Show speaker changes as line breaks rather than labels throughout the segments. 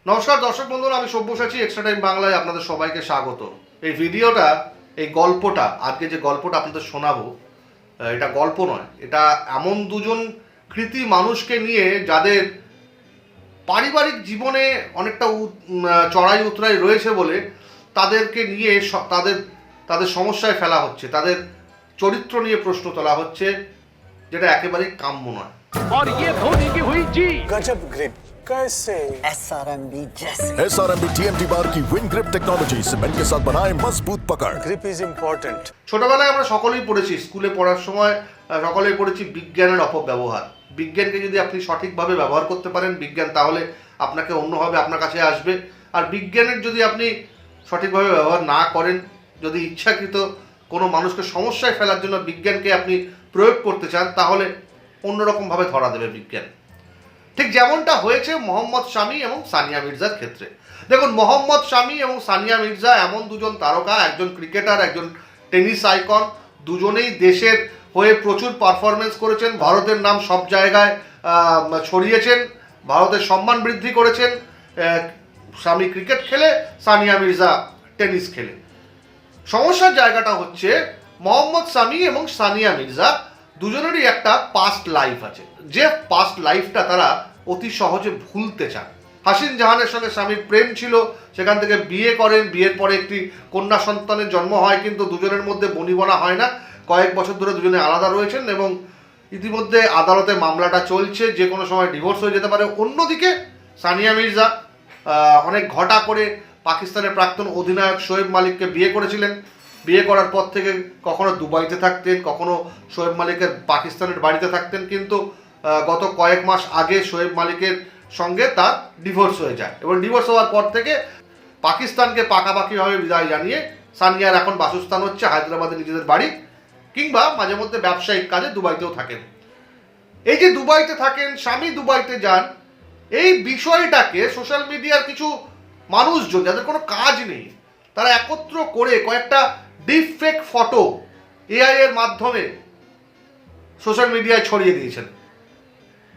নমস্কার দর্শক বন্ধুরা, আমি সব্যসাচী এক্সট্রা টাইম বাংলায় আপনাদের সবাইকে স্বাগত। এই ভিডিওটা, এই গল্পটা, আজকে যে গল্পটা আপনাদের শোনাবো, এটা গল্প নয়, এটা এমন দুজন কৃতী মানুষকে নিয়ে যাদের পারিবারিক জীবনে অনেকটা চড়াই উতরাই রয়েছে বলে তাদেরকে নিয়ে তাদের সমস্যায় ফেলা হচ্ছে, তাদের চরিত্র নিয়ে প্রশ্ন তোলা হচ্ছে, যেটা একেবারেই কাম্য নয়।
और ये धोनी की हुई जी
गजब ग्रिप कैसे
SRMB जैसे
SRMB TMT बार की विन ग्रिप टेक्नोलॉजी सीमेंट के साथ बनाए मजबूत पकड़।
Grip is important.
ছোটবেলায় আমরা সকলেই পড়েছি, স্কুলে পড়ার সময় সকলেই পড়েছি বিজ্ঞানের অপব্যবহার। বিজ্ঞানকে যদি আপনি সঠিকভাবে ব্যবহার করতে পারেন, বিজ্ঞান তাহলে আপনাকে অন্যভাবে আপনার কাছে আসবে। আর বিজ্ঞানের যদি আপনি সঠিকভাবে ব্যবহার না করেন, যদি ইচ্ছাকৃত কোনো মানুষকে সমস্যায় ফেলার জন্য বিজ্ঞানকে আপনি প্রয়োগ করতে চান, তাহলে অন্যরকমভাবে ধরা দেবে বিজ্ঞান। ঠিক যেমনটা হয়েছে মোহাম্মদ শামি এবং সানিয়া মির্জার ক্ষেত্রে। দেখুন, মোহাম্মদ শামি এবং সানিয়া মির্জা এমন দুজন তারকা, একজন ক্রিকেটার, একজন টেনিস আইকন, দুজনেই দেশের হয়ে প্রচুর পারফরমেন্স করেছেন, ভারতের নাম সব জায়গায় ছড়িয়েছেন, ভারতের সম্মান বৃদ্ধি করেছেন। শামি ক্রিকেট খেলে, সানিয়া মির্জা টেনিস খেলে। সমস্যার জায়গাটা হচ্ছে মোহাম্মদ শামি এবং সানিয়া মির্জা দুজনেরই একটা পাস্ট লাইফ আছে, যে পাস্ট লাইফটা তারা অতি সহজে ভুলতে চান। হাসিন জাহানের সঙ্গে স্বামীর প্রেম ছিল, সেখান থেকে বিয়ে করেন, বিয়ের পরে একটি কন্যা সন্তানের জন্ম হয়, কিন্তু দুজনের মধ্যে বনিবনা হয় না। কয়েক বছর ধরে দুজনে আলাদা রয়েছেন এবং ইতিমধ্যে আদালতে মামলাটা চলছে, যে কোনো সময় ডিভোর্স হয়ে যেতে পারে। অন্যদিকে সানিয়া মির্জা অনেক ঘটা করে পাকিস্তানের প্রাক্তন অধিনায়ক শোয়েব মালিককে বিয়ে করেছিলেন। বিয়ে করার পর থেকে কখনো দুবাইতে থাকতেন, কখনো শোয়েব মালিকের পাকিস্তানের বাড়িতে থাকতেন, কিন্তু গত কয়েক মাস আগে শোয়েব মালিকের সঙ্গে তার ডিভোর্স হয়ে যায় এবং ডিভোর্স হওয়ার পর থেকে পাকিস্তানকে পাকাপাকিভাবে বিদায় জানিয়ে সানিয়ার এখন বাসস্থান হচ্ছে হায়দ্রাবাদে নিজেদের বাড়ি, কিংবা মাঝে মধ্যে ব্যবসায়িক কাজে দুবাইতেও থাকেন। এই যে দুবাইতে থাকেন, স্বামী দুবাইতে যান, এই বিষয়টাকে সোশ্যাল মিডিয়ার কিছু মানুষজন যাদের কোনো কাজ নেই, তারা একত্র করে কয়েকটা ডিপ ফেক ফটো এআই এর মাধ্যমে সোশ্যাল মিডিয়ায় ছড়িয়ে দিয়েছেন।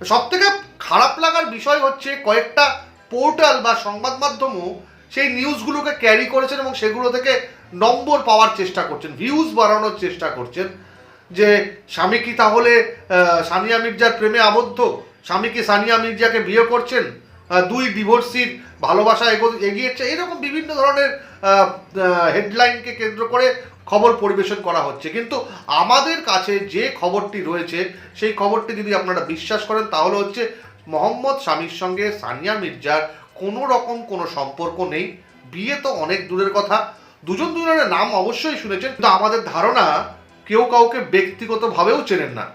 সবথেকে খারাপ লাগার বিষয় হচ্ছে কয়েকটা পোর্টাল বা সংবাদ মাধ্যমও সেই নিউজগুলোকে ক্যারি করেছেন এবং সেগুলো থেকে নম্বর পাওয়ার চেষ্টা করছেন, ভিউজ বাড়ানোর চেষ্টা করছেন, যে স্বামী কি তাহলে সানিয়া মির্জার প্রেমে আবদ্ধ, স্বামী কি সানিয়া মির্জাকে বিয়ে করছেন, দুই ডিভোর্সির ভালোবাসা এগিয়েছে, এরকম বিভিন্ন ধরনের হেডলাইনকে কেন্দ্র করে খবর পরিবেশন করা হচ্ছে। কিন্তু আমাদের কাছে যে খবরটি রয়েছে, সেই খবরটি যদি আপনারা বিশ্বাস করেন, তাহলে হচ্ছে মোহাম্মদ শামির সঙ্গে সানিয়া মির্জার কোনো রকম কোনো সম্পর্ক নেই। বিয়ে তো অনেক দূরের কথা, দুজনের নাম অবশ্যই শুনেছেন, কিন্তু আমাদের ধারণা কেউ কাউকে ব্যক্তিগতভাবেও চেনেন না।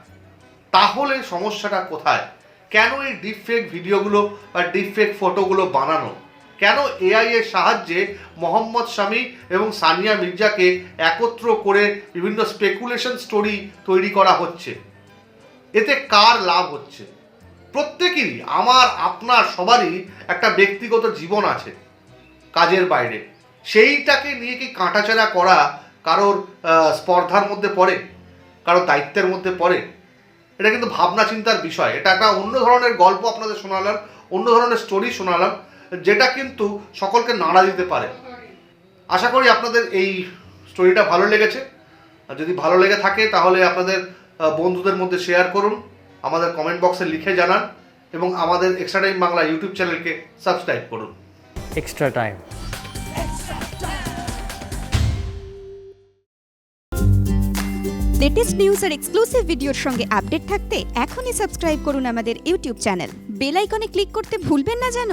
তাহলে সমস্যাটা কোথায়? কেন এই ডিপফেক ভিডিওগুলো বা ডিপফেক ফটোগুলো বানানো? কেন এআই এর সাহায্যে মোহাম্মদ শামি এবং সানিয়া মির্জাকে একত্র করে বিভিন্ন স্পেকুলেশন স্টোরি তৈরি করা হচ্ছে? এতে কার লাভ হচ্ছে? প্রত্যেকেরই, আমার আপনার সবারই একটা ব্যক্তিগত জীবন আছে কাজের বাইরে। সেইটাকে নিয়ে কি কাঁটাছেঁড়া করা কারোর স্পর্ধার মধ্যে পড়ে, কারোর দায়িত্বের মধ্যে পড়ে? এটা কিন্তু ভাবনা চিন্তার বিষয়। এটা একটা অন্য ধরনের গল্প আপনাদের শোনালাম, অন্য ধরনের স্টোরি শোনালাম, যেটা কিন্তু সকলকে নাড়া দিতে পারে। আশা করি আপনাদের এই স্টোরিটা ভালো লেগেছে। আর যদি ভালো লেগে থাকে তাহলে আপনাদের বন্ধুদের মধ্যে শেয়ার করুন, আমাদের কমেন্ট বক্সে লিখে জানান এবং আমাদের এক্সট্রা টাইম বাংলা ইউটিউব চ্যানেলকে সাবস্ক্রাইব করুন।
Extra time.
লেটেস্ট নিউজ আর এক্সক্লুসিভ ভিডিওর সঙ্গে আপডেট থাকতে এখনই সাবস্ক্রাইব করুন আমাদের ইউটিউব চ্যানেল। বেল আইকনে ক্লিক করতে ভুলবেন না যেন।